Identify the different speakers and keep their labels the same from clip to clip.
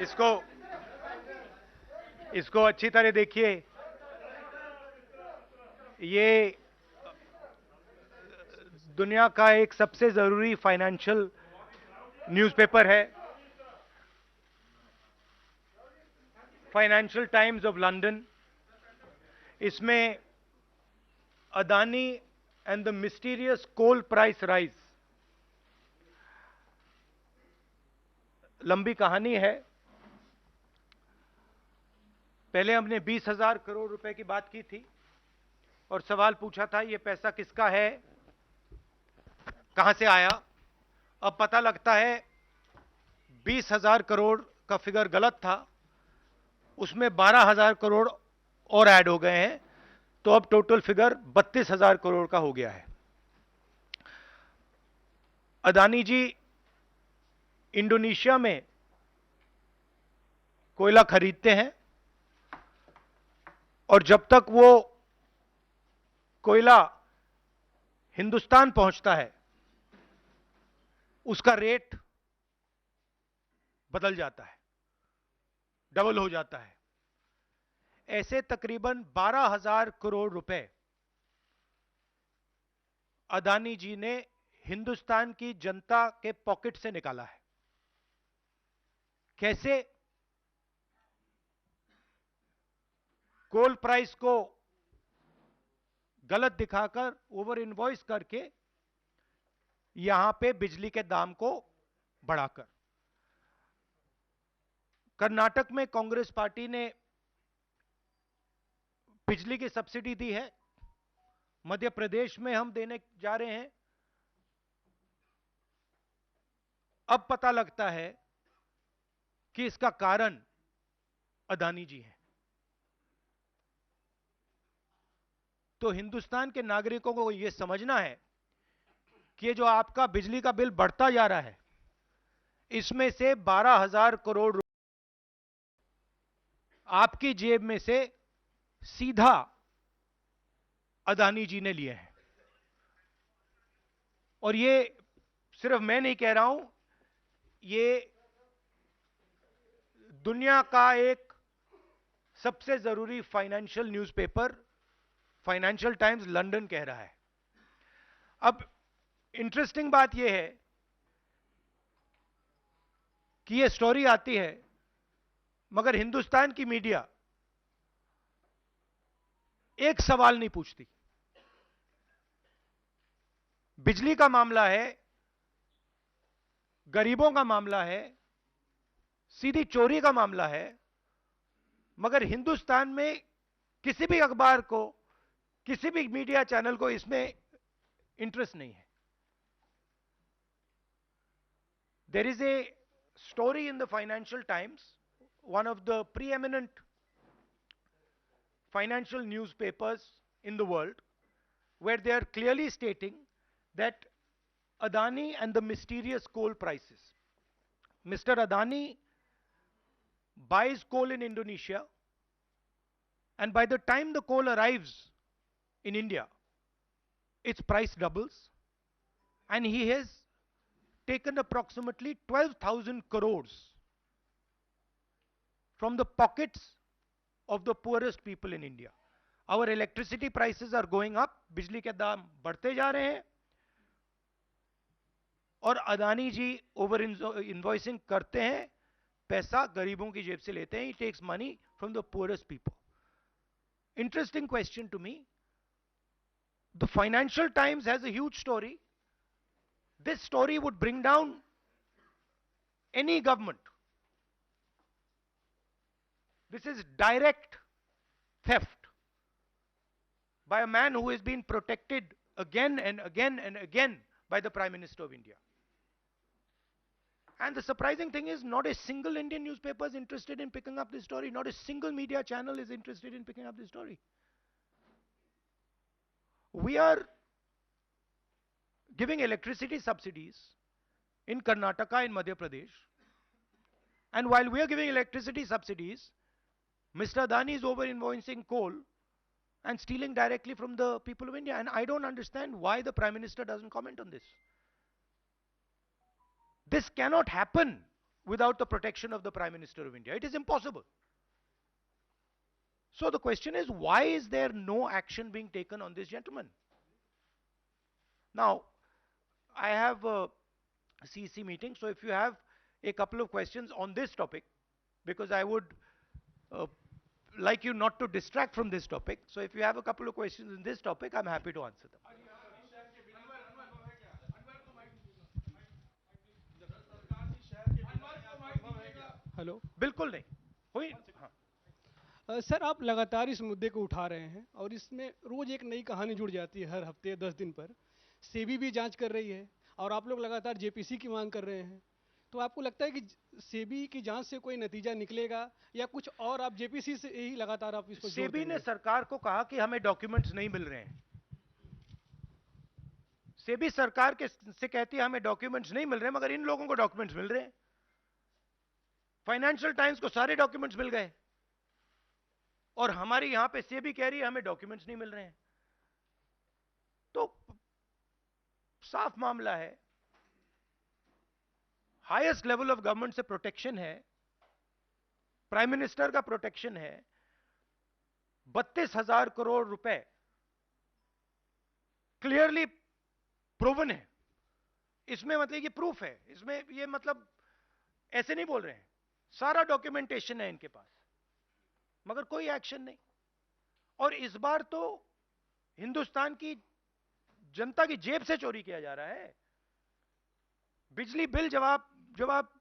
Speaker 1: इसको इसको अच्छी तरह देखिए। ये दुनिया का एक सबसे जरूरी फाइनेंशियल न्यूज़पेपर है, फाइनेंशियल टाइम्स ऑफ लंदन। इसमें Adani and the mysterious coal price rise, लंबी कहानी है। पहले हमने 20,000 करोड़ रुपए की बात की थी और सवाल पूछा था ये पैसा किसका है, कहां से आया। अब पता लगता है 20,000 करोड़ का फिगर गलत था, उसमें 12,000 करोड़ और ऐड हो गए हैं, तो अब टोटल फिगर 32,000 करोड़ का हो गया है। अदानी जी इंडोनेशिया में कोयला खरीदते हैं और जब तक वो कोयला हिंदुस्तान पहुंचता है उसका रेट बदल जाता है, डबल हो जाता है। ऐसे तकरीबन 12,000 करोड़ रुपए अदानी जी ने हिंदुस्तान की जनता के पॉकेट से निकाला है। कैसे? कोल प्राइस को गलत दिखाकर, ओवर इनवॉइस करके, यहां पे बिजली के दाम को बढ़ाकर। कर्नाटक में कांग्रेस पार्टी ने बिजली की सब्सिडी दी है, मध्य प्रदेश में हम देने जा रहे हैं। अब पता लगता है कि इसका कारण अदानी जी हैं। तो हिंदुस्तान के नागरिकों को यह समझना है कि ये जो आपका बिजली का बिल बढ़ता जा रहा है, इसमें से 12,000 करोड़ आपकी जेब में से सीधा अदानी जी ने लिए हैं। और ये सिर्फ मैं नहीं कह रहा हूं, ये दुनिया का एक सबसे जरूरी financial newspaper financial times London कह रहा है। अब इंटरेस्टिंग बात यह है कि यह स्टोरी आती है, मगर हिंदुस्तान की मीडिया एक सवाल नहीं पूछती। बिजली का मामला है, गरीबों का मामला है, सीधी चोरी का मामला है, मगर हिंदुस्तान में किसी भी अखबार को, किसी भी मीडिया चैनल को इसमें इंटरेस्ट नहीं है। There is a story in the Financial Times, one of the preeminent financial newspapers in the world, where they are clearly stating that Adani and the mysterious coal prices. Mr. Adani buys coal in Indonesia, and by the time the coal arrives in India, its price doubles, and he has taken approximately 12,000 crores from the pockets of the poorest people in India. Our electricity prices are going up, बिजली के दाम बढ़ते जा रहे हैं, और अदानी जी over invoicing करते हैं, पैसा गरीबों की जेब से लेते हैं. He takes money from the poorest people. Interesting question to me. The Financial Times has a huge story. This story would bring down any government. This is direct theft by a man who has been protected again and again and again by the Prime Minister of India. And the surprising thing is, not a single Indian newspaper is interested in picking up this story. Not a single media channel is interested in picking up this story. We are giving electricity subsidies in Karnataka, in Madhya Pradesh. And while we are giving electricity subsidies, Mr. Adani is over invoicing coal and stealing directly from the people of India. And I don't understand why the Prime Minister doesn't comment on this. This cannot happen. without the protection of the Prime Minister of India. It is impossible. So the question is, why is there no action being taken on this gentleman? Now, I have a CEC meeting, so if you have a couple of questions on this topic, because I would uh, like you not to distract from this topic. So if you have a couple of questions in this topic, I'm happy to answer them.
Speaker 2: Hello.
Speaker 1: बिल्कुल नहीं हुई। हाँ।
Speaker 2: Sir, आप लगातार इस मुद्दे को उठा रहे हैं और इसमें रोज एक नई कहानी जुड़ जाती है हर हफ्ते 10 दिन पर। सेबी भी जांच कर रही है और आप लोग लगातार जेपीसी की मांग कर रहे हैं। तो आपको लगता है कि सेबी की जांच से कोई नतीजा निकलेगा या कुछ और आप जेपीसी से ही लगातार आप इसको जोड़
Speaker 1: सेबी
Speaker 2: देंगे?
Speaker 1: ने सरकार को कहा कि हमें डॉक्यूमेंट्स नहीं मिल रहे हैं। सेबी सरकार के से कहती है हमें डॉक्यूमेंट्स नहीं मिल रहे हैं, मगर इन लोगों को डॉक्यूमेंट्स मिल रहे हैं। फाइनेंशियल टाइम्स को सारे डॉक्यूमेंट्स मिल गए और हमारी यहां पे सेबी कह रही है हमें डॉक्यूमेंट्स नहीं मिल रहे हैं। तो साफ मामला है, हाईएस्ट लेवल ऑफ गवर्नमेंट से प्रोटेक्शन है, प्राइम मिनिस्टर का प्रोटेक्शन है। 32,000 करोड़ रुपए क्लियरली प्रूवन है। इसमें मतलब ये प्रूफ है, इसमें ये मतलब ऐसे नहीं बोल रहे हैं, सारा डॉक्यूमेंटेशन है इनके पास, मगर कोई एक्शन नहीं। और इस बार तो हिंदुस्तान की जनता की जेब से चोरी किया जा रहा है। बिजली बिल जब आप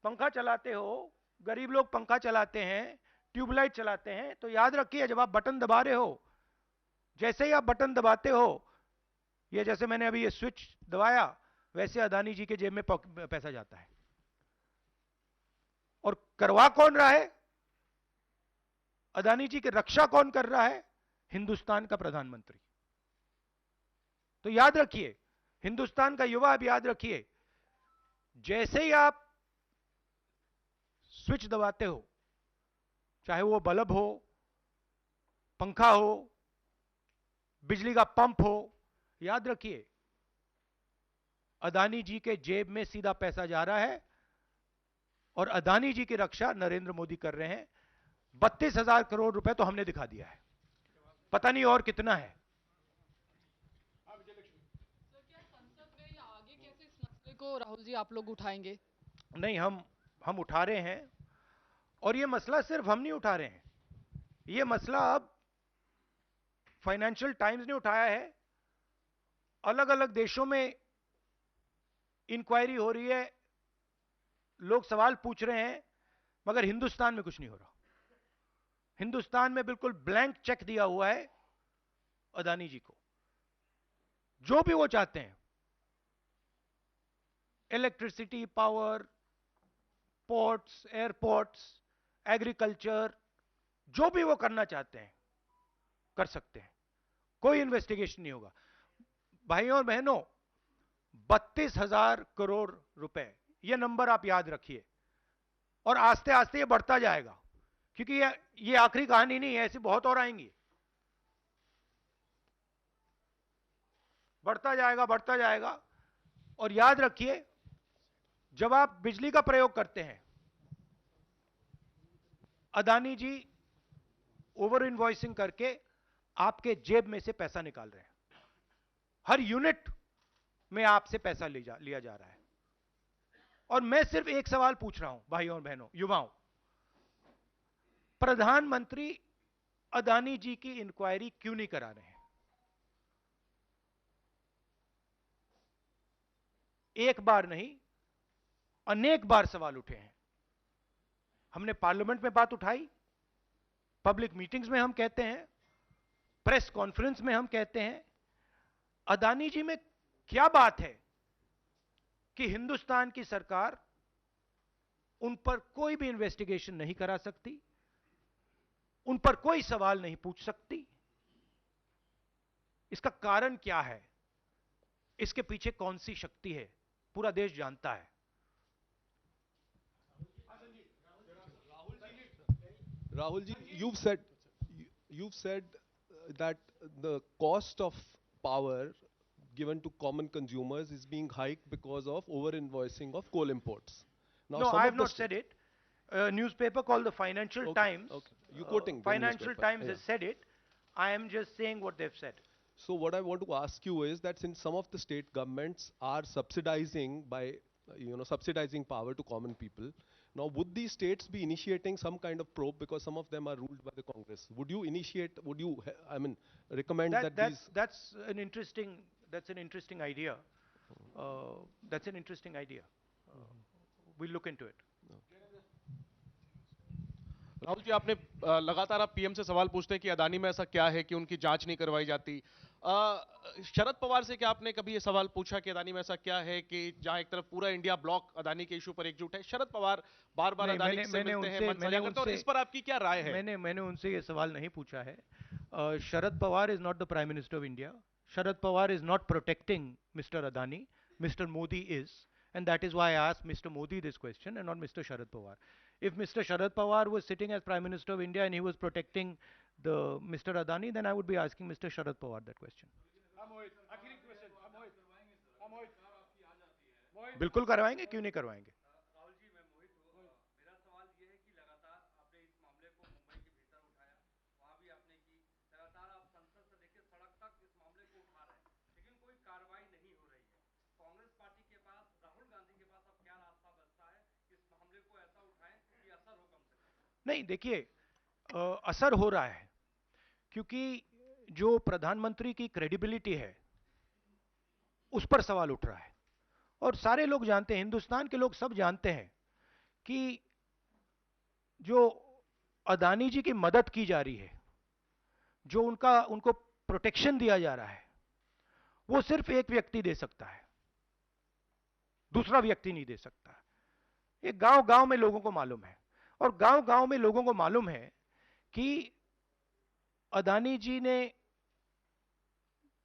Speaker 1: पंखा चलाते हो, गरीब लोग पंखा चलाते हैं, ट्यूबलाइट चलाते हैं, तो याद रखिए जब आप बटन दबा रहे हो, जैसे ही आप बटन दबाते हो, ये जैसे मैंने अभी ये स्विच दबाया, वैसे अदानी जी के जेब में पैसा जाता है। और करवा कौन रहा है? अदानी जी की रक्षा कौन कर रहा है? हिंदुस्तान का प्रधानमंत्री। तो याद रखिए, हिंदुस्तान का युवा, अब याद रखिए, जैसे ही आप स्विच दबाते हो, चाहे वो बल्ब हो, पंखा हो, बिजली का पंप हो, याद रखिए अदानी जी के जेब में सीधा पैसा जा रहा है और अदानी जी की रक्षा नरेंद्र मोदी कर रहे हैं। 32,000 करोड़ रुपए तो हमने दिखा दिया है, पता नहीं और कितना है।
Speaker 3: सर, क्या संसद में या आगे कैसे इस मसले को राहुल जी आप लोग उठाएंगे?
Speaker 1: नहीं, हम उठा रहे हैं, और ये मसला सिर्फ हम नहीं उठा रहे हैं, ये मसला अब फाइनेंशियल टाइम्स ने उठाया है, अलग अलग देशों में इंक्वायरी हो रही है, लोग सवाल पूछ रहे हैं, मगर हिंदुस्तान में कुछ नहीं हो रहा। हिंदुस्तान में बिल्कुल ब्लैंक चेक दिया हुआ है अदानी जी को, जो भी वो चाहते हैं, electricity, power, ports, airports, agriculture, जो भी वो करना चाहते हैं कर सकते हैं, कोई इन्वेस्टिगेशन नहीं होगा। भाइयों और बहनों, 32,000 करोड़ रुपए, ये नंबर आप याद रखिए, और आस्ते आस्ते ये बढ़ता जाएगा, क्योंकि ये आखिरी कहानी नहीं है, ऐसी बहुत और आएंगी। बढ़ता जाएगा, बढ़ता जाएगा। और याद रखिए, जब आप बिजली का प्रयोग करते हैं, अदानी जी ओवर इनवॉइसिंग करके आपके जेब में से पैसा निकाल रहे हैं, हर यूनिट में आपसे पैसा लिया जा रहा है। और मैं सिर्फ एक सवाल पूछ रहा हूं भाइयों और बहनों, युवाओं, प्रधानमंत्री अदानी जी की इंक्वायरी क्यों नहीं करा रहे हैं? एक बार नहीं, अनेक बार सवाल उठे हैं, हमने पार्लियामेंट में बात उठाई, पब्लिक मीटिंग्स में हम कहते हैं, प्रेस कॉन्फ्रेंस में हम कहते हैं, अदानी जी में क्या बात है कि हिंदुस्तान की सरकार उन पर कोई भी इन्वेस्टिगेशन नहीं करा सकती, उन पर कोई सवाल नहीं पूछ सकती? इसका कारण क्या है? इसके पीछे कौन सी शक्ति है? पूरा देश जानता है।
Speaker 4: Rahul ji, you've said that the cost of power given to common consumers is being hiked because of over-invoicing of coal imports. Now,
Speaker 1: No,
Speaker 4: some
Speaker 1: I
Speaker 4: of
Speaker 1: have
Speaker 4: the
Speaker 1: not said it. A newspaper called the Financial
Speaker 4: Okay,
Speaker 1: Times.
Speaker 4: okay. You quoting the
Speaker 1: Financial
Speaker 4: newspaper,
Speaker 1: Times
Speaker 4: yeah.
Speaker 1: has said it. I am just saying what they've said.
Speaker 4: So what I want to ask you is that since some of the state governments are subsidizing by, subsidizing power to common people, now would these states be initiating some kind of probe because some of them are ruled by the Congress? Would you initiate, recommend that these...
Speaker 1: That's an interesting idea. That's an interesting idea. We'll look into it.
Speaker 5: Rahul ji, आपने लगातार आप PM से सवाल पूछते हैं कि अदानी में ऐसा क्या है कि उनकी जांच नहीं करवाई जाती। शरद पवार से क्या आपने कभी ये सवाल पूछा कि अदानी में ऐसा क्या है कि जहां एक तरफ पूरा इंडिया ब्लॉक अदानी के इशू पर एकजुट है? शरद पवार बार-बार अदानी से मिलते हैं, मन साझा करते हैं, और इस पर आपकी क्या राय है?
Speaker 1: मैंने उनसे ये सवाल नहीं पूछा है। Sharad Pawar is not the prime minister of India. Sharad Pawar is not protecting mister Adani. Mr. Modi is, and that is why I asked Mr. Modi this question and not Mr. Sharad Pawar. If Mr. Sharad Pawar was sitting as Prime Minister of India and he was protecting the Mr. Adani, then I would be asking Mr. Sharad Pawar that question. बिल्कुल करवाएंगे, क्यों नहीं करवाएंगे?
Speaker 6: राहुल जी, मैं मोहित हूँ। मेरा सवाल ये है कि लगातार आपने इस मामले को मुंबई के भीतर उठाया, वहाँ भी आपने की, लगातार आप संसद से लेकर सड़क तक इस मामले को उठा रहे हैं, लेकिन कोई कार्रवाई नहीं हो रही है। कांग्रेस पार्टी के पास, राहुल गांधी के पास अब क्या रास्ता बचता है कि इस मामले को ऐसा उठाएं कि असर हो कम से कम?
Speaker 1: नहीं, देखिए, असर हो रहा है क्योंकि जो प्रधानमंत्री की क्रेडिबिलिटी है उस पर सवाल उठ रहा है, और सारे लोग जानते हैं, हिंदुस्तान के लोग सब जानते हैं कि जो अदानी जी की मदद की जा रही है, जो उनको प्रोटेक्शन दिया जा रहा है, वो सिर्फ एक व्यक्ति दे सकता है, दूसरा व्यक्ति नहीं दे सकता। ये गांव-गांव में लोगों को मालूम है, और गांव-गांव में लोगों को मालूम है कि अदानी जी ने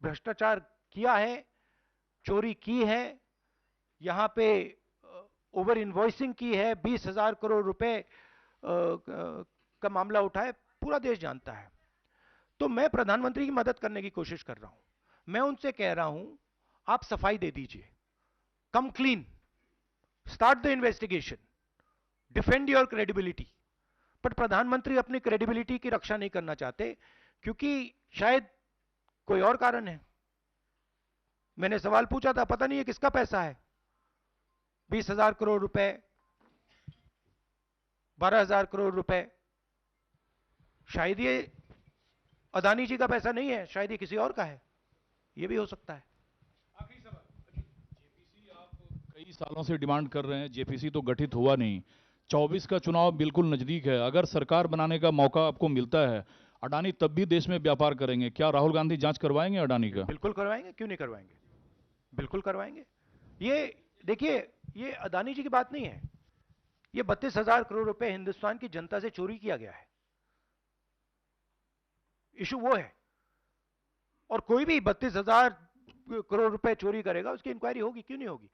Speaker 1: भ्रष्टाचार किया है, चोरी की है, यहां पे ओवर इनवॉइसिंग की है, 20,000 करोड़ रुपए का मामला उठा है, पूरा देश जानता है। तो मैं प्रधानमंत्री की मदद करने की कोशिश कर रहा हूं। मैं उनसे कह रहा हूं, आप सफाई दे दीजिए, कम clean, start the investigation, defend your credibility. पर प्रधानमंत्री अपनी क्रेडिबिलिटी की रक्षा नहीं करना चाहते, क्योंकि शायद कोई और कारण है। मैंने सवाल पूछा था, पता नहीं है किसका पैसा है, 20,000 करोड़ रुपए, 12,000 करोड़ रुपए, शायद ये अदानी जी का पैसा नहीं है, शायद ये किसी और का है, ये भी हो सकता है।
Speaker 7: आखिरी सवाल, जेपीसी आप कई सालों से डिमांड कर रहे हैं, जेपीसी तो गठित हुआ नहीं, 24 का चुनाव बिल्कुल नजदीक है, अगर सरकार बनाने का मौका आपको मिलता है, अडानी तब भी देश में व्यापार करेंगे, क्या राहुल गांधी जांच करवाएंगे अडानी का?
Speaker 1: बिल्कुल करवाएंगे, क्यों नहीं करवाएंगे, बिल्कुल करवाएंगे। ये देखिए, ये अदानी जी की बात नहीं है, ये 32,000 करोड़ रुपए हिंदुस्तान की जनता से चोरी किया गया है, इशू वो है। और कोई भी 32,000 करोड़ रुपए चोरी करेगा, उसकी इंक्वायरी होगी, क्यों नहीं होगी?